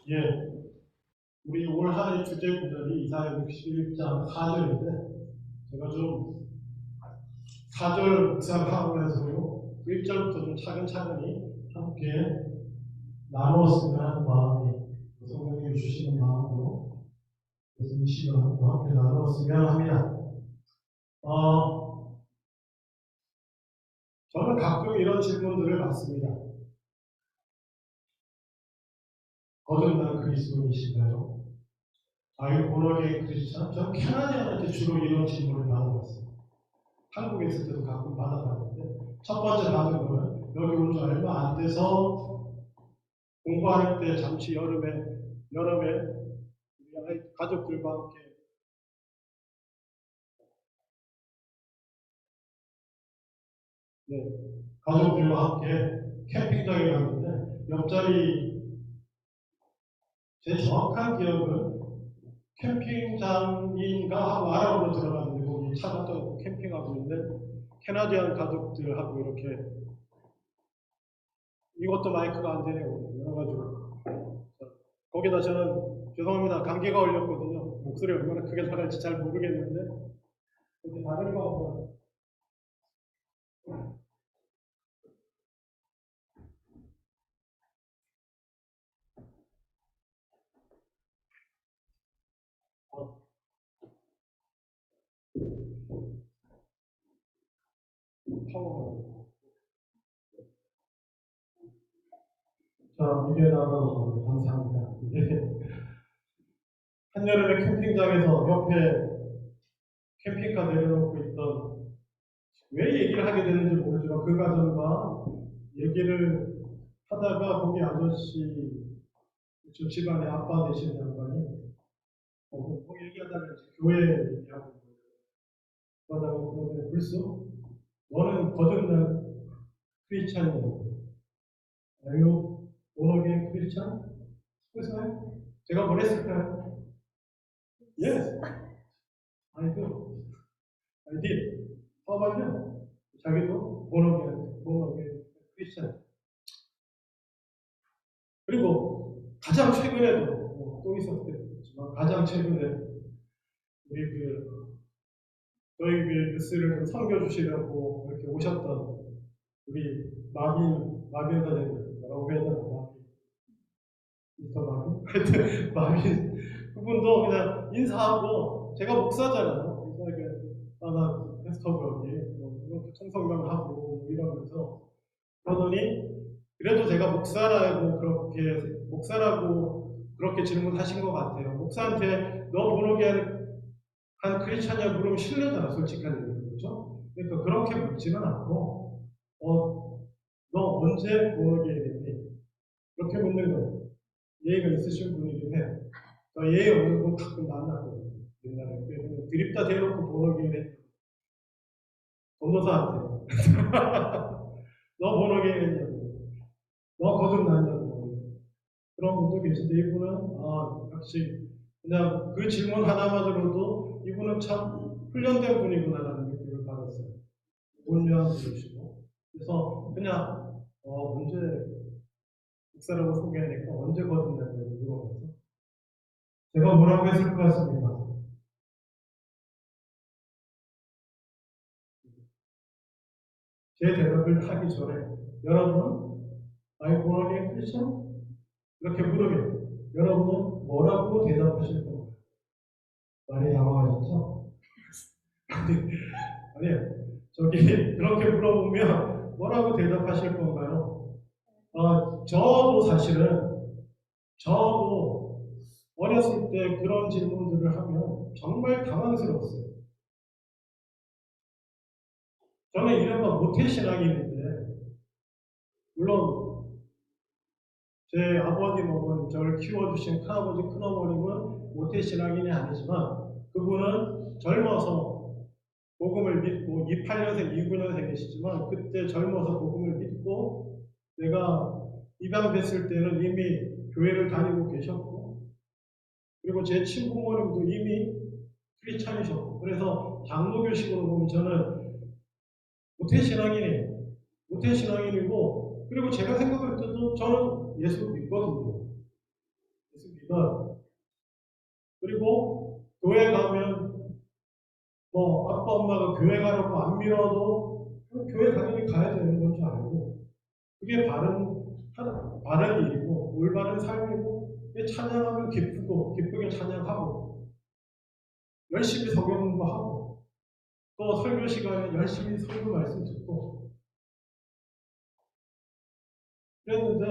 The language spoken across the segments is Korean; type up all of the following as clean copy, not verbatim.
예, 우리 올 한해 주제 구절이 이사야 61장 4절인데 제가 좀 4절 묵상하면서요 1절부터 좀 차근차근히 함께 나누었으면 하는 마음이 성령님이 주시는 마음으로 그래서 이 시간도 함께 나누었으면 합니다. 저는 가끔 이런 질문들을 받습니다. 거듭난 그리스도인이신가요? 아유 본어의 크리스찬? 저는 캐나디언한테 주로 이런 질문을 받아봤어요. 한국에 있을 때도 가끔 받아봤는데 첫 번째 받은 거는 여기 온 지 얼마 안 돼서 공부할 때 잠시 여름에 우리 가족들과 함께 가족들과 함께 캠핑장에 갔는데 옆자리 제 정확한 기억은 캠핑장인가 하고 알아보러 들어갔는데 거기 차가 또 캠핑하고 있는데 캐나디안 가족들하고 이렇게 이것도 마이크가 안 되네요. 여러가지고 거기다 저는 죄송합니다. 감기가 걸렸거든요. 목소리 얼마나 크게 나갈지 잘 모르겠는데 근데 다른 거 한번 파워 자 이게 나가서 감사합니다. 한여름에 캠핑장에서 옆에 캠핑카 내려놓고 있던 왜 얘기를 하게 되는지 모르지만 그 가정과 얘기를 하다가 거기 아저씨 저 집안의 아빠 되시는 양반이 뭐 얘기하다가 교회 얘기하고 그러다가 그러는데 벌써 너는 거듭난 크리스찬이고 아유 본어게인 크리스찬? 그래서 제가 뭐랬을까요? Yes, I do. I did. How about you? 자기도 본어게인 크리스찬. 그리고 가장 최근에도 또 있었겠지만 가장 최근에 우리 저희 교회 뉴스를 좀 섬겨주시려고 이렇게 오셨던 우리 마빈 선생님 뭐라고 해야 되나 미스터 마빈? 하여튼 마빈 그분도 그냥 인사하고 제가 목사잖아요. 그래서 이렇게 나 패스터고 여기 이렇게 청성명하고 뭐 이러면서 그러더니 그래도 제가 목사라고 그렇게 질문하신 것 같아요. 목사한테 너 본어게 한 크리스찬이야 물으면 실례잖아, 솔직한 얘기로. 그렇죠? 그러니까 그렇게 묻지는 않고 너 언제 본어게 됐니? 그렇게 묻는 거예요. 예의가 있으신 분이긴 해. 저 예의 없는 분 가끔 만났거든요. 옛날에 드립다 대놓고 본어게 됐 전도사한테 너 본어게 됐냐고 너 거듭났냐고 그런 분도 계신데 이분은 역시 그냥 그 질문 하나만으로도 이분은 참 훈련된 분이구나라는 느낌을 받았어요. 온유한 분이시고 그래서 그냥 언제 목사라고 소개하니까 언제 거듭났냐고 물어봐서 제가 뭐라고 했을 것 같습니다. 제 대답을 하기 전에 여러분은 I born again Christian? 이렇게 물으면 여러분은 뭐라고 대답하실 겁니까? 많이 당황하셨죠? 아니에요. 그렇게 물어보면 뭐라고 대답하실 건가요? 저도 어렸을 때 그런 질문들을 하면 정말 당황스러웠어요. 저는 이른바 모태신앙인인데, 물론 제 아버님, 어머님, 저를 키워주신 큰아버지, 큰어머님은 모태신앙인이 아니지만 그분은 젊어서 복음을 믿고 28년생, 29년생이시지만 그때 젊어서 복음을 믿고 내가 입양됐을 때는 이미 교회를 다니고 계셨고 그리고 제 친부모님도 이미 크리스찬이셨고 그래서 장로교식으로 보면 저는 모태신앙인이에요. 모태신앙인이고 그리고 제가 생각할 때도 저는 예수 믿거든요. 얘기했던, 그리고 교회 가면 뭐 아빠 엄마가 교회 가라고 안 밀어도 교회 당연히 가야 되는 건 줄 알고, 그게 바른 일이고 올바른 삶이고, 찬양하면 기쁘게 찬양하고, 열심히 성경 공부하고, 또 설교 시간에 열심히 설교 말씀 듣고 그랬는데,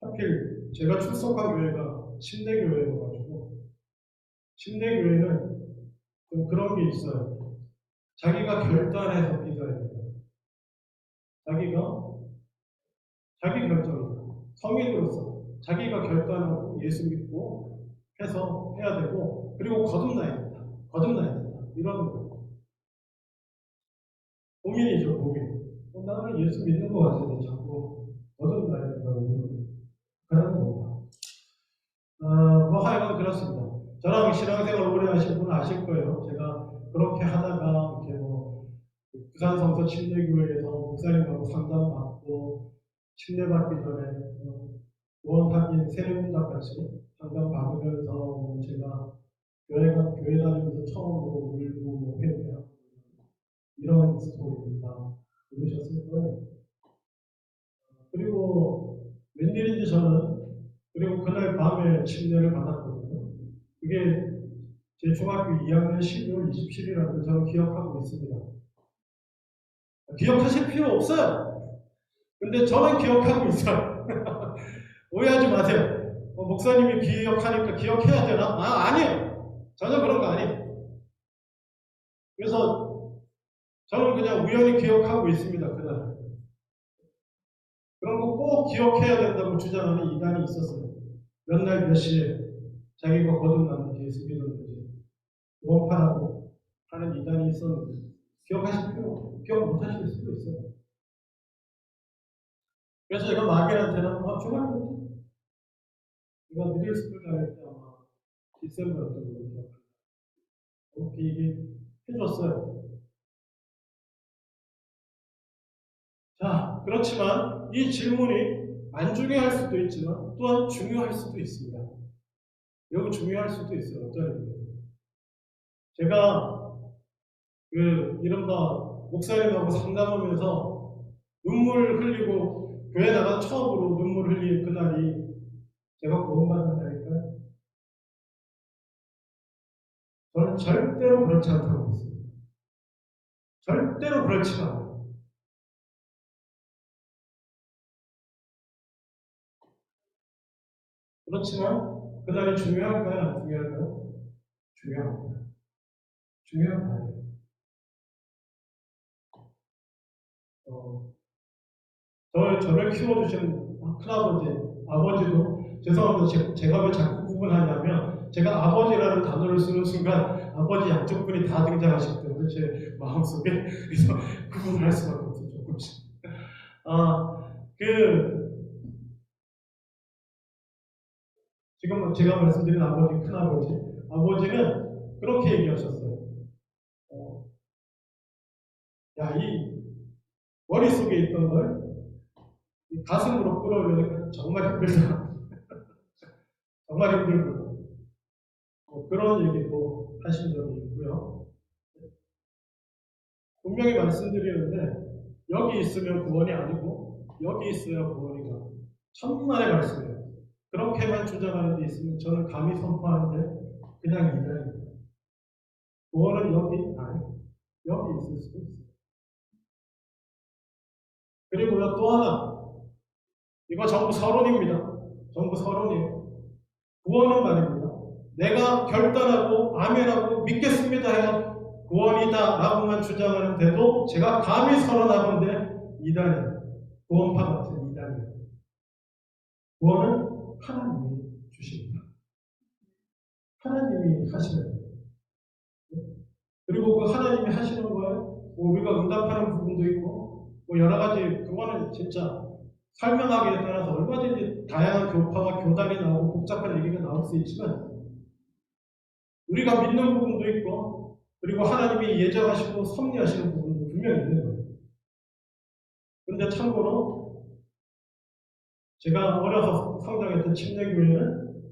하필 제가 출석한 교회가 침례교회여가지고, 침례교회는 좀 그런 게 있어요. 자기가 결단해서 믿어야 된다. 자기 결정이다. 성인으로서 자기가 결단하고 예수 믿고 해서 해야 되고, 그리고 거듭나야 된다. 이러는 거예요. 고민이죠, 고민. 나는 예수 믿는 것 같은데 자꾸 거듭나야 된다고 그러는 겁니다. 뭐 하여간 그렇습니다. 저랑 신앙생활 오래 하신 분은 아실 거예요. 제가 그렇게 하다가 이렇게 뭐 부산 성서 침례교회에서 목사님하고 상담받고, 침례받기 전에 원학인 세례문답 같이 상담받으면서 제가 교회 다니면서 처음으로 울고 회개하고 이런 스토리입니다. 들으셨을 거예요. 그리고 웬일인지 저는, 그리고 그날 밤에 침례를 받았거든요. 그게 제 중학교 2학년 12월 27일이라고 저는 기억하고 있습니다. 기억하실 필요 없어요. 근데 저는 기억하고 있어요. 오해하지 마세요. 목사님이 기억하니까 기억해야 되나? 아니에요. 전혀 그런 거 아니에요. 그래서 저는 그냥 우연히 기억하고 있습니다. 그날. 그런 거 꼭 기억해야 된다고 주장하는 이단이 있었어요. 몇 날 몇 시에 자기가 거듭났는지 예수 믿었는지 원판하고 하는 이단이 있었는데, 기억하실 필요 없어요. 기억 못 하실 수도 있어요. 그래서 제가 마귀한테는 중학교 때 제가 미들스쿨 다닐 때 아마 디셈버였던 걸로 기억합니다. 그렇게 얘기해줬어요. 자, 그렇지만 이 질문이 안 중요할 수도 있지만 또한 중요할 수도 있습니다. 매우 중요할 수도 있어요. 어떤 의미에서. 제가 이른바 목사님하고 상담하면서 눈물 흘리고 교회 나가 처음으로 눈물 흘린 그날이 제가 구원받는 날일까요? 저는 절대로 그렇지 않다고 믿습니다. 절대로 그렇지 않아요. 그렇지만 그날이 중요할까요? 안 중요할까요? 중요합니다. 중요한 날이에요. 저를 키워주신 큰아버지, 아버지도, 죄송합니다. 제가 왜 자꾸 구분하냐면, 제가 아버지라는 단어를 쓰는 순간 아버지 양쪽 분이 다 등장하시기 때문에 제 마음속에 그래서 구분할 수밖에 없어요. 조금씩. 지금 제가 말씀드린 아버지, 아버지는 그렇게 얘기하셨어요. 야, 이 머릿속에 있던 걸 가슴으로 끌어올리니까 정말 힘들다. 정말 힘들고. 그런 얘기도 하신 적이 있고요. 분명히 말씀드리는데, 여기 있으면 구원이 아니고 여기 있어야 구원이다. 천만의 말씀이에요. 그렇게만 주장하는 데 있으면 저는 감히 선포하는데 그냥 이단입니다. 구원은 여기 있을 수도 있어요. 그리고요, 또 하나, 이거 전부 서론입니다. 전부 서론이에요. 구원은 말입니다. 내가 결단하고 아멘하고 믿겠습니다 해야 구원이다 라고만 주장하는데도 제가 감히 선언하건대 이단이에요. 구원파 같은 이단이에요. 구원은 하나님이 주십니다. 하나님이 하시는 거예요. 그리고 그 하나님이 하시는 거예요. 우리가 응답하는 부분도 있고 여러 가지, 그거는 진짜 설명하기에 따라서 얼마든지 다양한 교파와 교단이 나오고 복잡한 얘기가 나올 수 있지만, 우리가 믿는 부분도 있고 그리고 하나님이 예정하시고 섭리하시는 부분도 분명히 있는 거예요. 그런데 참고로 제가 어려서 성장했던 침례교회는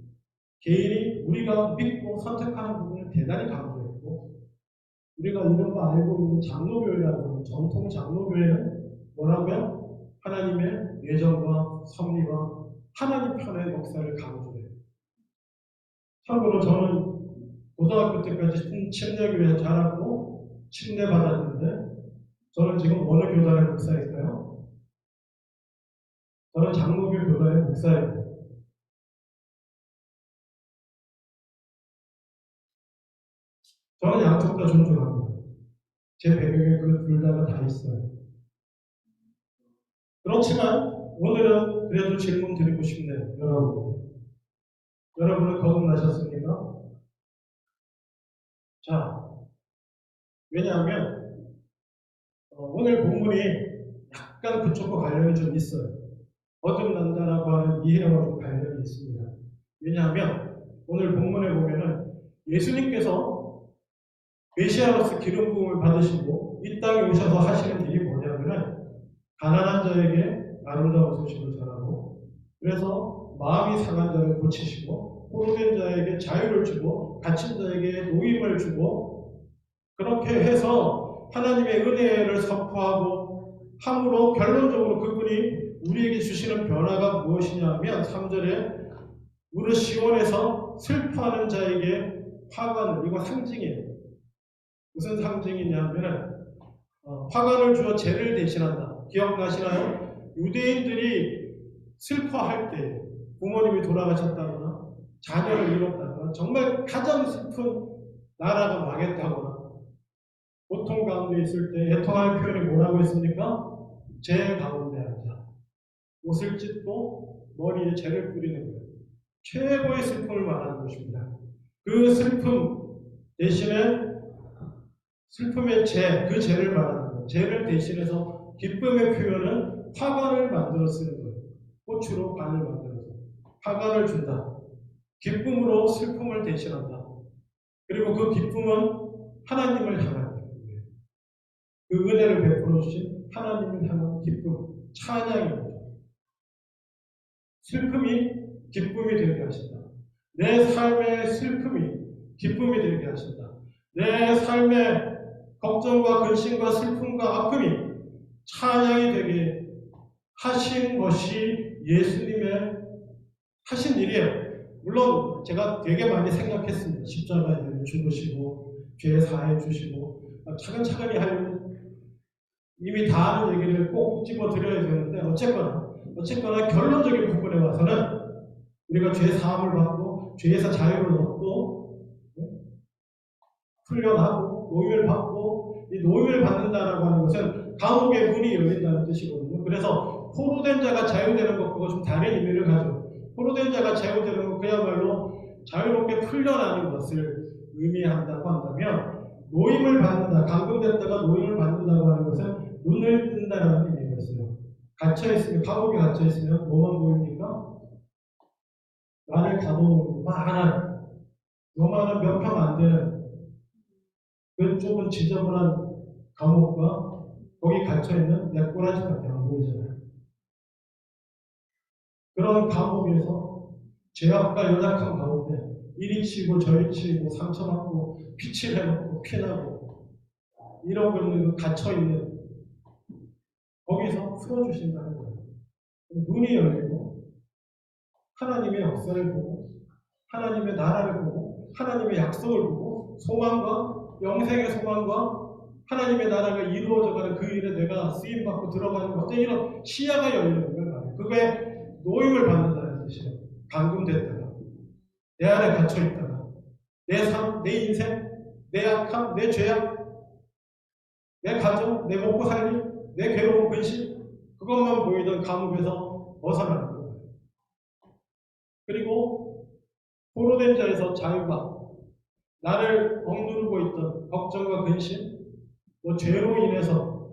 개인이 우리가 믿고 선택하는 부분을 대단히 강조했고, 우리가 이른바 알고 있는 장로교회라고 정통 장로교회는 뭐라고요? 하나님의 예정과 섭리와 하나님 편의 역사를 강조해요. 참고로 저는 고등학교 때까지 침례교회 자랐고 침례받았는데, 저는 지금 어느 교단의 목사일까요? 저는 장로교 교단의 목사예요. 저는 양쪽 다 존중합니다. 제 배경에 그 둘 다가 다 있어요. 그렇지만 오늘은 그래도 질문 드리고 싶네요. 여러분은 거듭나셨습니까? 자, 왜냐하면 오늘 본문이 약간 그쪽과 관련이 좀 있어요. 거듭난다라고 하는 이해와 좀 관련이 있습니다. 왜냐하면 오늘 본문에 보면은 예수님께서 메시아로서 기름 부음을 받으시고 이 땅에 오셔서 하시는 일이 뭐냐면은 가난한 자에게 아름다운 소식을 전하고, 그래서 마음이 상한 자를 고치시고 포로된 자에게 자유를 주고 갇힌 자에게 노임을 주고, 그렇게 해서 하나님의 은혜를 선포하고 함으로 결론적으로 그분이 우리에게 주시는 변화가 무엇이냐면 3절에 무릇 시온에서 슬퍼하는 자에게 화관을, 이거 상징이에요. 무슨 상징이냐면 화관을 주어 죄를 대신한다. 기억나시나요? 유대인들이 슬퍼할 때 부모님이 돌아가셨다거나 자녀를 잃었다거나 정말 가장 슬픈 나라가 망했다거나 고통 가운데 있을 때 애통할 표현이 뭐라고 했습니까? 죄 가운데 앉아 옷을 찢고 머리에 죄를 뿌리는 거예요. 최고의 슬픔을 말하는 것입니다. 그 슬픔 대신에 슬픔의 죄, 그 죄를 말하는 거예요. 죄를 대신해서 기쁨의 표현은 화관을 만들어 쓰는 거예요. 꽃으로 관을 만들어서 화관을 준다. 기쁨으로 슬픔을 대신한다. 그리고 그 기쁨은 하나님을 향한 기쁨이에요. 그 은혜를 베풀어 주신 하나님을 향한 기쁨, 찬양입니다. 슬픔이 기쁨이 되게 하신다. 내 삶의 슬픔이 기쁨이 되게 하신다. 내 삶의 걱정과 근심과 슬픔과 아픔이 찬양이 되게 하신 것이 예수님의 하신 일이에요. 물론 제가 되게 많이 생각했습니다. 십자가에 죽으시고 죄 사해 주시고 차근차근히 하려면 이미 다 아는 얘기를 꼭 집어드려야 되는데 어쨌거나 결론적인 부분에 와서는 우리가 죄 사함을 받고 죄에서 자유를 얻고 풀려나고 노임을 받고, 이 노임을 받는다라고 하는 것은 감옥의 문이 열린다는 뜻이거든요. 그래서 포로된 자가 자유되는 것과 좀 다른 의미를 가져. 포로된 자가 자유되는 것, 그야말로 자유롭게 풀려나는 것을 의미한다고 한다면, 노임을 받는다, 감금됐다가 노임을 받는다고 하는 것은 눈을 뜬다는 의미가 있어요. 갇혀있으면, 감옥에 갇혀있으면 뭐만 보입니까? 나를 가둬놓은 요만한 몇 평 안 되는 그 좁은 지저분한 감옥과 거기 갇혀있는 내 꼬라지밖에 안 보이잖아요. 그런 감옥에서 죄악과 연약한 가운데 이리 치고 저리 치고 상처받고 피칠해놓고 피나고 이러고 있는 그 갇혀있는 거기서 풀어주신다는 거예요. 눈이 열리고 하나님의 역사를 보고 하나님의 나라를 보고 하나님의 약속을 보고 소망과 영생의 소망과 하나님의 나라가 이루어져가는 그 일에 내가 쓰임받고 들어가는 것, 이런 시야가 열리는 걸 말해요. 그게 노임을 받는다는 뜻이에요. 감금됐다가 내 안에 갇혀있다가 내 삶, 내 인생, 내 약함, 내 죄악, 내 가정, 내 먹고 살림, 내 괴로운 근심, 그것만 보이던 감옥에서 벗어나는 거예요. 그리고 포로된 자에서 자유가, 나를 억누르고 있던 걱정과 근심, 죄로 인해서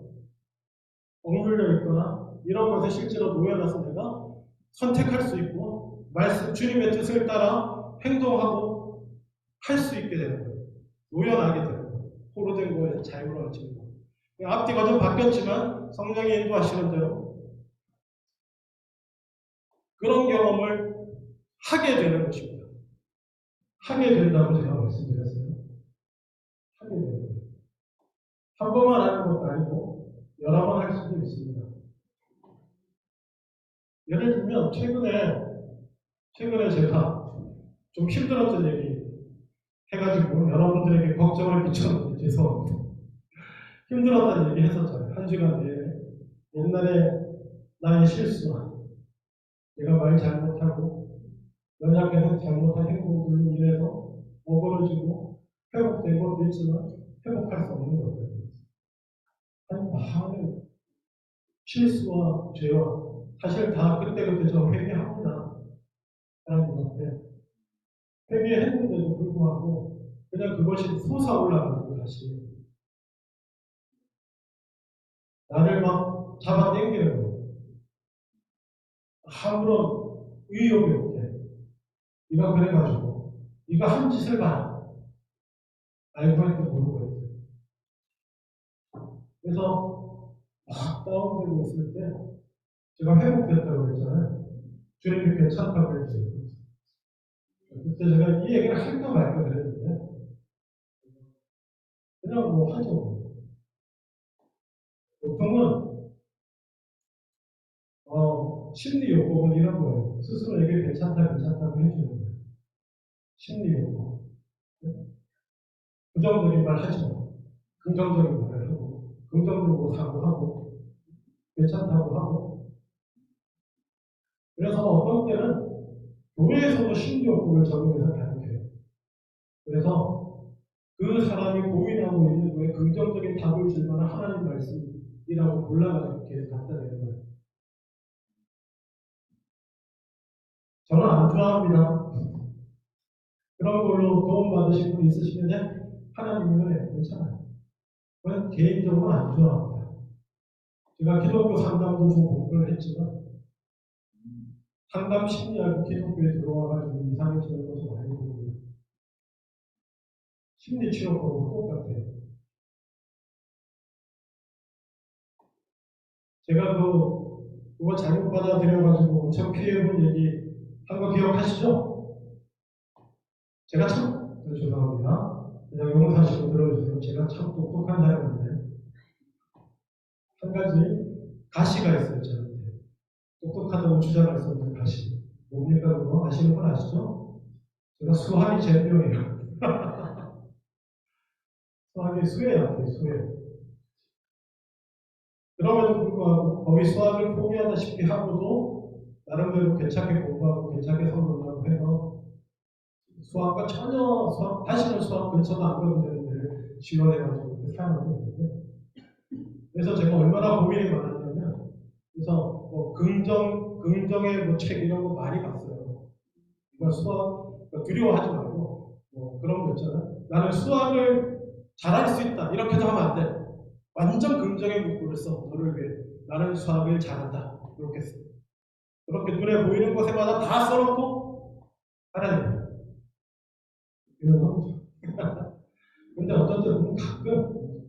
억눌려 있거나 이런 것에 실제로 놓여놔서 내가 선택할 수 있고 말씀 주님의 뜻을 따라 행동하고 할 수 있게 되는 거예요. 놓여나게 되는 거예요. 포로된 거에서 자유로워지는 거예요. 앞뒤가 좀 바뀌었지만 성령이 인도하시는 대로 그런 경험을 하게 되는 것입니다. 하게 된다고 제가 말씀드렸어요. 하게 되는 거예요. 한 번만 하는 것도 아니고 여러 번 할 수도 있습니다. 예를 들면 최근에 제가 좀 힘들었던 얘기 해가지고 여러분들에게 걱정을 끼쳤는데 죄송합니다. 힘들었던 얘기 했었잖아요. 한 시간 내에. 옛날에 나의 실수와 내가 말 잘못하고 연약해서 잘못한 행동들로 인해서 어그러지고 회복된 것도 있지만 회복할 수 없는 것들. 한 많은 실수와 죄와 사실 다 그때그때 저 회개합니다. 하나님 앞에 회개했는데도 불구하고 그냥 그것이 솟아올라가지고 다시 나를 막 잡아 당기는 거예요. 아무런 의욕이 없게. 네가 그래가지고 네가 한 짓을 봐. 알고 있는데 모르고 있대. 그래서 막 다운되고 있을 때 제가 회복됐다고 그랬잖아요. 주님이 괜찮다고 해주세요. 그때 제가 이 얘기를 할까 말까 그랬는데 그냥 뭐 하죠. 보통은 심리 요법은 이런 거예요. 스스로에게 괜찮다고 해주는 거예요. 심리 요법. 부정적인 말 하지 마. 긍정적인 말을 하고 긍정적으로 사고하고 괜찮다고 하고 그래서 어떤 때는 교회에서도 심리 요법을 적용해서 가르쳐요. 그래서 그 사람이 고민하고 있는 거에 긍정적인 답을 줄 만한 하나님 말씀이라고 골라가지고 계속 갖다 내는 거예요. 저는 안 좋아합니다. 그런 걸로 도움받으신 분 있으시면 하나님은 괜찮아요. 저는 개인적으로 안 좋아합니다. 제가 기독교 상담도 좀 공부를 했지만 상담 심리하고 기독교에 들어와가지고 이상해지는 것도 많이 보고요. 심리치료법하고 똑같아요. 제가 그거 잘못 받아들여가지고 엄청 피해본 얘기 한 거 기억하시죠? 제가 참 죄송합니다. 그냥 용서하시고 들어주세요. 제가 참 똑똑한 사람인데 한 가지 가시가 있어요. 저한테 똑똑하다고 주장했었는데 가시 뭡니까 그거 아시는 분 아시죠? 제가 수학이 제병이에요. 수학이 수에 약해요. 수에. 그럼에도 불구하고 거의 수학을 포기하다시피 하고도 나름대로 괜찮게 공부하고 괜찮게 성공하고 해서 다시는 수학 근처도 안 가도 되는 데를 지원해가지고 이렇게 사용하고 있는데 그래서 제가 얼마나 고민이 많았냐면 그래서 뭐 긍정의 뭐 책 이런 거 많이 봤어요. 그러니까 두려워하지 말고 뭐 그런 거 있잖아요. 나는 수학을 잘할 수 있다 이렇게도 하면 안 돼. 완전 긍정의 문구를 써 너를 위해 나는 수학을 잘한다 이렇게 써. 그렇게 눈에 보이는 곳에마다 다 써놓고 하나님 이런 거죠. 근데 어떤 때 보면 가끔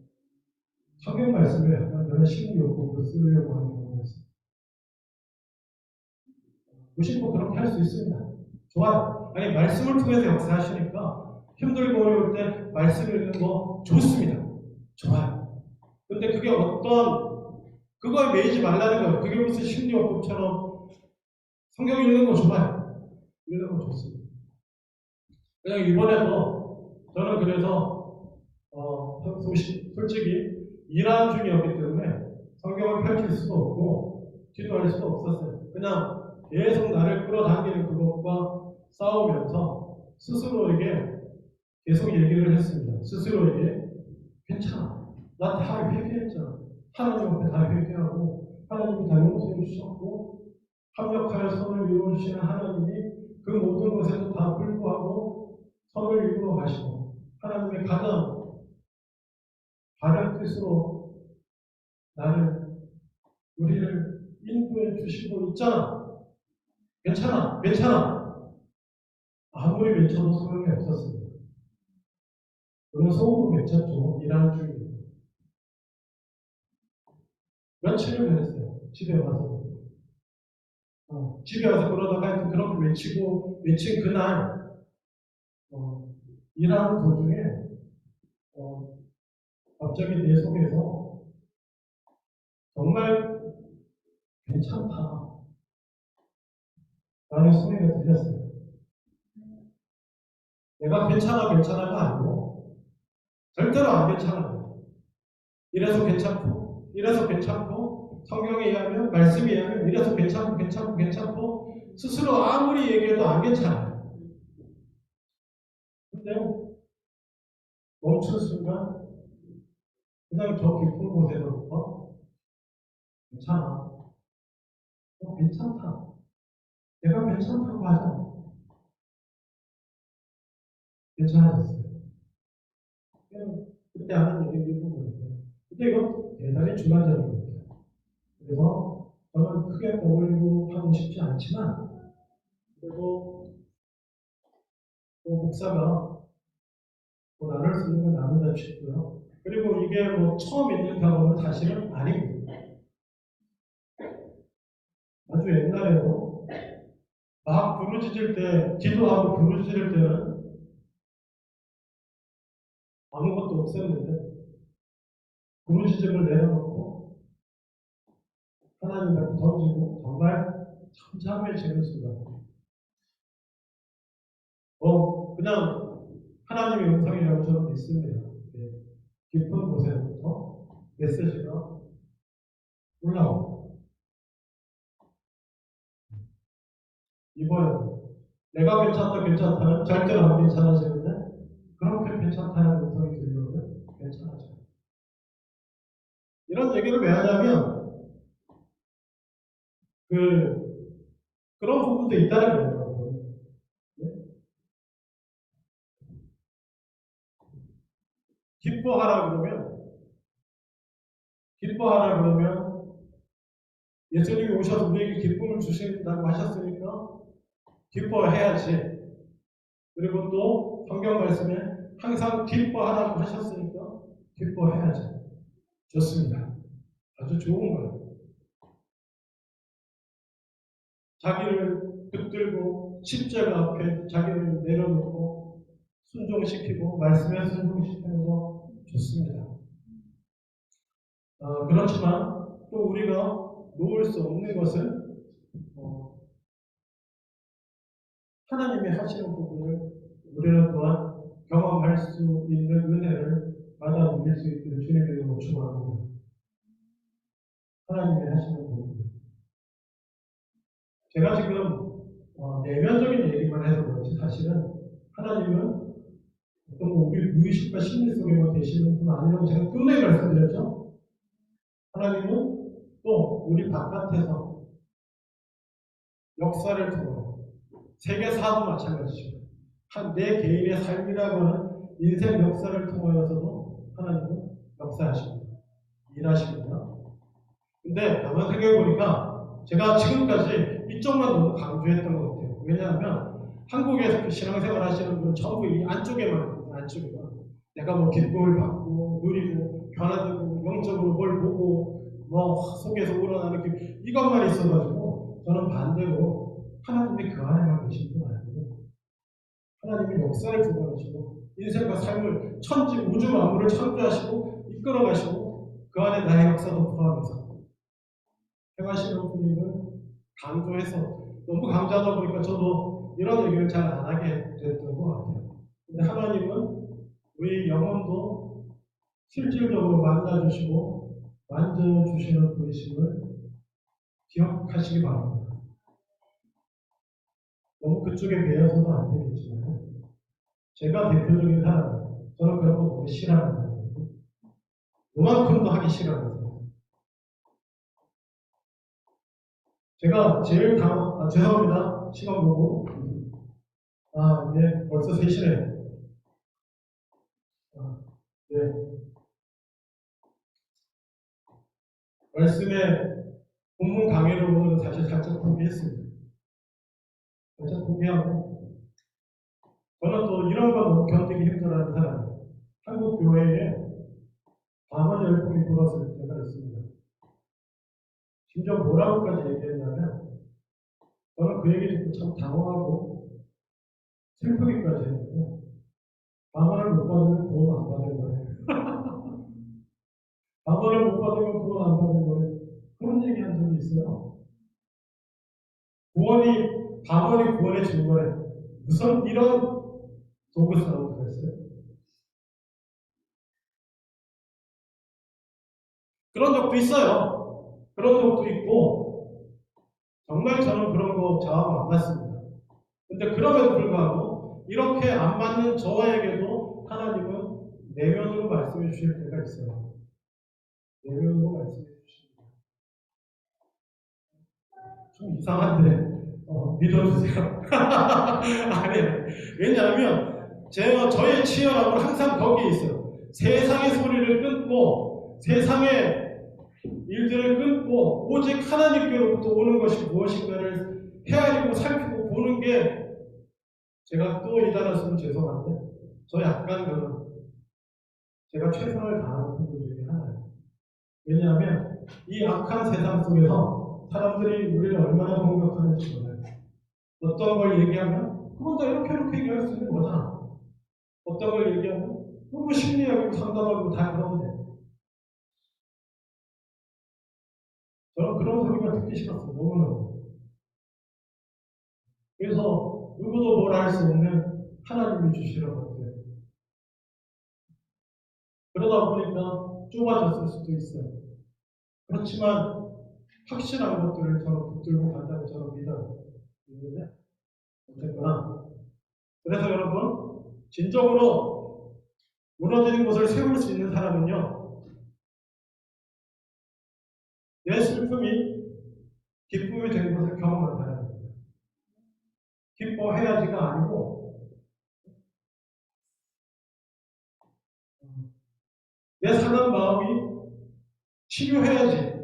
성경 말씀을 약간 그런 심리 요법으로 쓰려고 하는 경우가 있어요. 무심코 그렇게 할 수 있습니다. 좋아요. 아니 말씀을 통해서 역사하시니까 힘들고 어려울 때 말씀 읽는 거 좋습니다. 좋아요. 근데 그게 그거에 매이지 말라는 거예요. 그게 무슨 심리요법처럼 성경 읽는 거 좋아요. 읽는 거 좋습니다. 그냥 이번에도 저는 그래서 솔직히 일하는 중이었기 때문에 성경을 펼칠 수도 없고 기도할 수도 없었어요. 그냥 계속 나를 끌어당기는 그것과 싸우면서 스스로에게 계속 얘기를 했습니다. 스스로에게 괜찮아. 나 다 회개했잖아. 하나님 앞에 다 회개하고 하나님이 다 용서해 주셨고 합력하여 선을 이루어주시는 하나님이 그 모든 것에도 다 불구하고 선을 이루어 가시고 하나님의 가장 바른 뜻으로 우리를 인도해 주시고 있잖아. 괜찮아. 괜찮아. 아무리 외쳐도 소용이 없었습니다. 우리는 속으로 외쳤죠. 일하는 중이에요. 며칠을 보냈어요. 집에 와서. 집에 와서 그러다가 하여튼 그렇게 외친 그날, 일하는 도중에, 갑자기 내 속에서 정말 괜찮다. 라는 소리가 들렸어요. 내가 괜찮아가 아니고, 절대로 안 괜찮아요. 이래서 괜찮고, 성경에 의하면, 말씀에 의하면, 이래서 괜찮고, 스스로 아무리 얘기해도 안 괜찮아요. 근데, 멈춘 순간, 그냥 저 깊은 곳에서부터, 괜찮아. 괜찮다. 내가 괜찮다고 하자. 괜찮아졌어요. 그때 하는 얘기 일부분인데. 근데 이건 대단히 주관적인 겁니다. 그래서 저는 크게 떠올리고 하고 싶지 않지만, 그리고 또 목사가 뭐 나눌 수 있는 건 나누자 싶고요. 그리고 이게 뭐 처음 있는 경험은 사실은 아닙니다. 아주 옛날에도 막 부르짖을 때, 기도하고 부르짖을 때는 아무것도 없었는데, 부르짖음을 내려놓고 하나님 앞에 던지고 정말 잠잠해지는 순간, 그냥 하나님의 음성이라고 저는 믿습니다. 네. 깊은 곳에서부터 메시지가 올라옵니다. 이번에도 내가 괜찮다는 절대로 안 괜찮아지는데, 그렇게 괜찮다는 음성이 들려오면 괜찮아져요. 이런 얘기를 왜 하냐면, 그런 부분도 있다는 거예요. 네? 기뻐하라 그러면, 예수님이 오셔서 우리에게 기쁨을 주신다고 하셨으니까, 기뻐해야지. 그리고 또 성경 말씀에 항상 기뻐하라고 하셨으니까, 기뻐해야지. 좋습니다. 아주 좋은 거예요. 자기를 붙들고 십자가 앞에 자기를 내려놓고 순종시키고 말씀에 순종시키는 거 좋습니다. 그렇지만 또 우리가 놓을 수 없는 것은 하나님이 하시는 부분을 우리는 또한 경험할 수 있는 은혜를 받아 누릴 수 있기를 주님에게 축원합니다. 하나님이 하시는 부분. 제가 지금 내면적인 얘기만 해서 그렇지 사실은 하나님은 어떤 우리 무의식과 심리 속에만 계시는 분 아니라고 제가 분명히 말씀드렸죠. 하나님은 또 우리 바깥에서 역사를 통해 세계사도 마찬가지죠. 내 개인의 삶이라고 하는 인생 역사를 통하여서도 하나님은 역사하십니다. 일하십니다. 근데 가만 생각해보니까 제가 지금까지 이쪽만 너무 강조했던 것 같아요. 왜냐하면 한국에서 신앙생활 하시는 분은 전부 이 안쪽에만 있거든요. 안쪽에만. 내가 뭐 기쁨을 받고 누리고 변화되고 영적으로 뭘 보고 뭐 속에서 우러나는 이것만 있어가지고 저는 반대로 하나님이 그 안에만 계신 분 아니고 하나님이 역사를 주관하시고 인생과 삶을 천지 우주 만물을 창조하시고 이끌어가시고 그 안에 나의 역사도 포함해서 행하시는 분임을 강조해서 너무 강조하다 보니까 저도 이런 얘기를 잘 안 하게 됐던 것 같아요. 근데 하나님은 우리 영혼도 실질적으로 만나주시고 만져주시는 분이심을 기억하시기 바랍니다. 너무 그쪽에 매여서도 안 되겠지만 제가 대표적인 사람이에요. 저는 그런 거 너무 싫어합니다. 그만큼도 하기 싫어합니다. 제가 제일 죄송합니다. 시간 보고. 예, 벌써 3시네. 예. 말씀의 본문 강의로는 사실 살짝 포기했습니다. 살짝 포기하고, 저는 또 이런 거 너무 견디기 힘들어하는 사람이에요. 한국 교회에 방언 열풍이 불었을 때가 있습니다. 심지어 뭐라고까지 얘기했냐면, 저는 그 얘기 듣고 참 당황하고 슬프기까지 했는데, 방언을 못 받으면 구원 안 받은 거예요. 방언을 못 받으면 구원 안 받은 거예요. 그런 얘기 한 적이 있어요. 방언이 구원의 증거래. 무슨 이런 도구 싸움을 했어요. 그런 적도 있어요. 그런 적도 있고, 정말 저는 그런 거 저하고 안 맞습니다. 근데 그럼에도 불구하고, 이렇게 안 맞는 저에게도 하나님은 내면으로 말씀해 주실 때가 있어요. 내면으로 말씀해 주십니다. 좀 이상한데, 믿어주세요. 아니, 왜냐하면, 저의 치열함은 항상 거기에 있어요. 세상의 소리를 끊고, 세상의 일들을 끊고, 오직 하나님께로부터 오는 것이 무엇인가를 헤아리고 살피고 보는 게, 제가 또 이 단어 쓰면 죄송한데, 저 약간 제가 최선을 다하는 부분 중에 하나예요. 왜냐하면, 이 악한 세상 속에서 사람들이 우리를 얼마나 공격하는지 몰라요. 어떤 걸 얘기하면, 그건 다 이렇게 얘기할 수 있는 거잖아. 어떤 걸 얘기하면, 너무 심리하고 상담하고 다 그러는데, 저는 그런 소리가 듣기 싫었어요. 너무너무. 그래서 누구도 뭘 할 수 없는 하나님이 주시는 것들. 그러다 보니까 좁아졌을 수도 있어요. 그렇지만 확실한 것들을 저는 붙들고 간다고 저는 믿어요. 믿는데 어쨌거나 그래서 여러분 진정으로 무너지는 것을 세울 수 있는 사람은요 내 슬픔이 기쁨이 된 것을 경험한 사람입니다. 기뻐해야지가 아니고 내 상한 마음이 치료해야지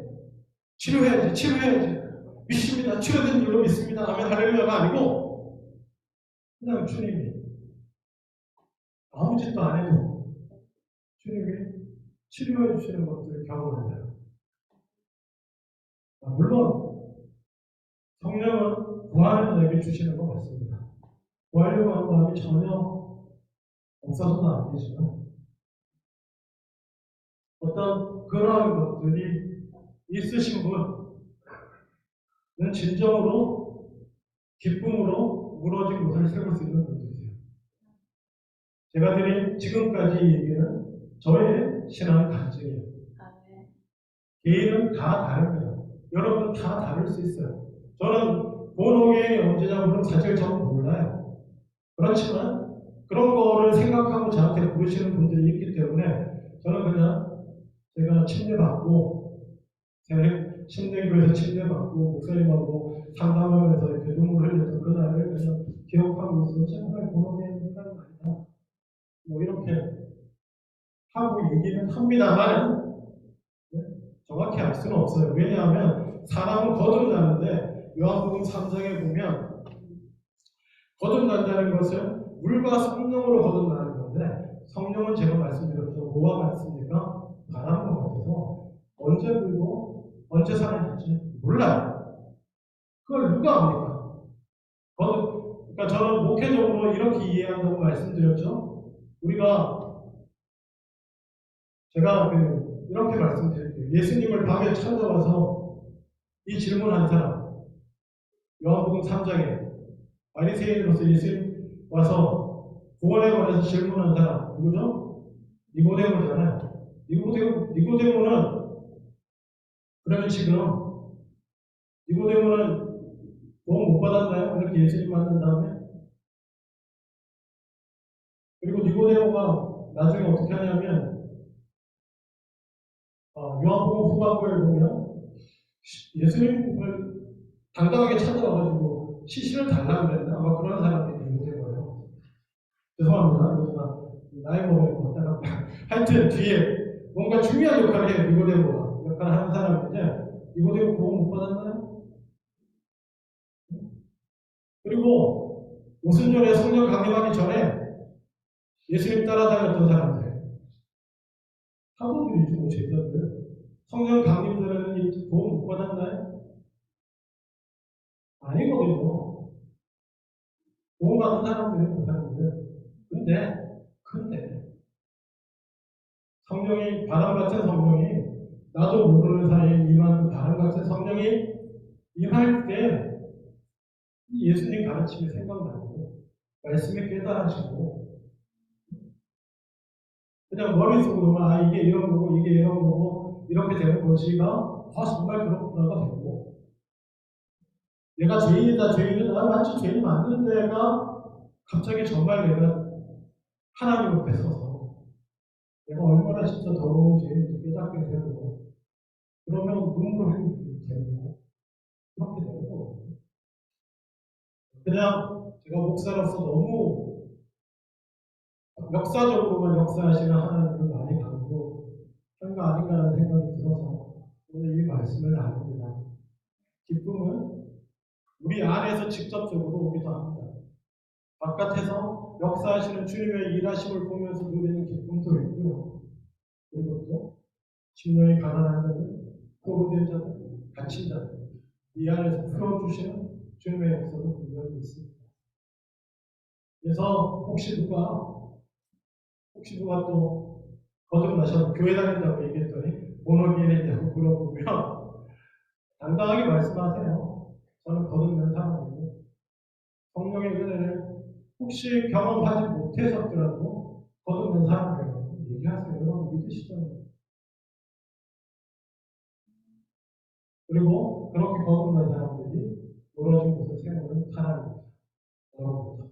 믿습니다. 치료된 줄로 믿습니다. 아멘 할렐루야가 아니고 그냥 주님이 아무 짓도 안 해도 주님이 치료해 주시는 것들을 경험합니다. 물론 성령은 구하는 자에게 주시는 것 같습니다. 구하려고 하는 마음이 전혀 없어서는 안 되지만 어떤 그러한 것들이 있으신 분은 진정으로 기쁨으로 무너진 곳을 세울 수 있는 분들이세요. 제가 드린 지금까지 얘기는 저의 신앙 간증이에요. 개인은 다 다릅니다. 여러분 다 다를 수 있어요. 저는 본호개인이 언제냐 그럼 사실 저는 몰라요. 그렇지만 그런 거를 생각하고 저한테 부르시는 분들이 있기 때문에 저는 그냥 제가 침례받고 침례교에서 침례받고 목사님하고 상담하면서 이렇게 눈물 흘렸던 그날을 그냥 기억하고 있어서 정말 본호개인은 하나님 아니다. 뭐 이렇게 하고 얘기는 합니다만 정확히 알 수는 없어요. 왜냐하면 사람은 거듭나는데 요한복음 3장에 보면 거듭난다는 것은 물과 성령으로 거듭나는 건데 성령은 제가 말씀드렸죠. 뭐와 같습니까? 바람과 같아서 언제 불고 언제 사라질지 몰라요. 그걸 누가 압니까? 그러니까 저는 목회적으로 이렇게 이해한다고 말씀드렸죠. 제가 이렇게 말씀드릴게요. 예수님을 밤에 찾아와서 이 질문한 사람, 요한복음 3장에 바리새인으로서 예수님 와서 구원에 관해서 질문한 사람 누구죠? 니고데모잖아요. 니고데모는 그러면 지금 니고데모는 구원 못 받았나요? 이렇게 예수님 만난 다음에 그리고 니고데모가 나중에 어떻게 하냐면 요한복음 후반부에 보면 예수님을 당당하게 찾아와가지고 시신을 달라고 그랬나? 아마 그런 사람들이 있는 거예요. 죄송합니다. 제가 나이 먹은 것 같다가 하여튼 뒤에 뭔가 중요한 역할을 해요. 니고데모가 역할을 하는 사람인데 니고데모 구원 못 받았나요? 그리고 오순절에 성령 강림하기 전에 예수님 따라다녔던 사람들 사도들이죠. 뭐 제자들 성령 강림 전에는 구원 못 받았나요? 아니거든요. 도움받은 사람들은 그 사람들. 근데 성령이, 바람 같은 성령이, 나도 모르는 사이에 임한 그 바람 같은 성령이 임할 때 예수님 가르침이 생각나고 말씀이 깨달아지고 그냥 머릿속으로만 이게 이런 거고 이게 이런 거고 이렇게 되는 거지가 정말 그렇구나가 되고 내가 죄인이다 완전 죄인 맞는데가 갑자기 정말 내가 하나님 앞에 서서 내가 얼마나 진짜 더러운 죄인인지 깨닫게 되고 그러면 눈물을 흘리게 되고 그렇게 되는 거거든요. 그냥 제가 목사로서 너무 역사적으로만 역사하시는 하나님을 많이 가지고 한 거 아닌가라는 생각이 들어서 오늘 이 말씀을 나눕니다. 기쁨은 우리 안에서 직접적으로 오기도 합니다. 바깥에서 역사하시는 주님의 일하심을 보면서 누리는 기쁨도 있고요. 그리고 또 심령이 가난한 자들, 포로된 자들, 갇힌 자들 이 안에서 풀어주시는 주님의 역사도 분명히 있습니다. 그래서 혹시 누가 또 거듭나셔서 교회 다닌다고 얘기했더니 본어기에냐고 물어보면 당당하게 말씀하세요. 저는 거듭난 사람이고 성령의 은혜를 혹시 경험하지 못해서더라도 거듭난 사람이에요. 얘기하세요. 여러분 믿으시잖아요. 그리고 그렇게 거듭난 사람들이 멀어진 곳에 세우는 사람입니다. 여러분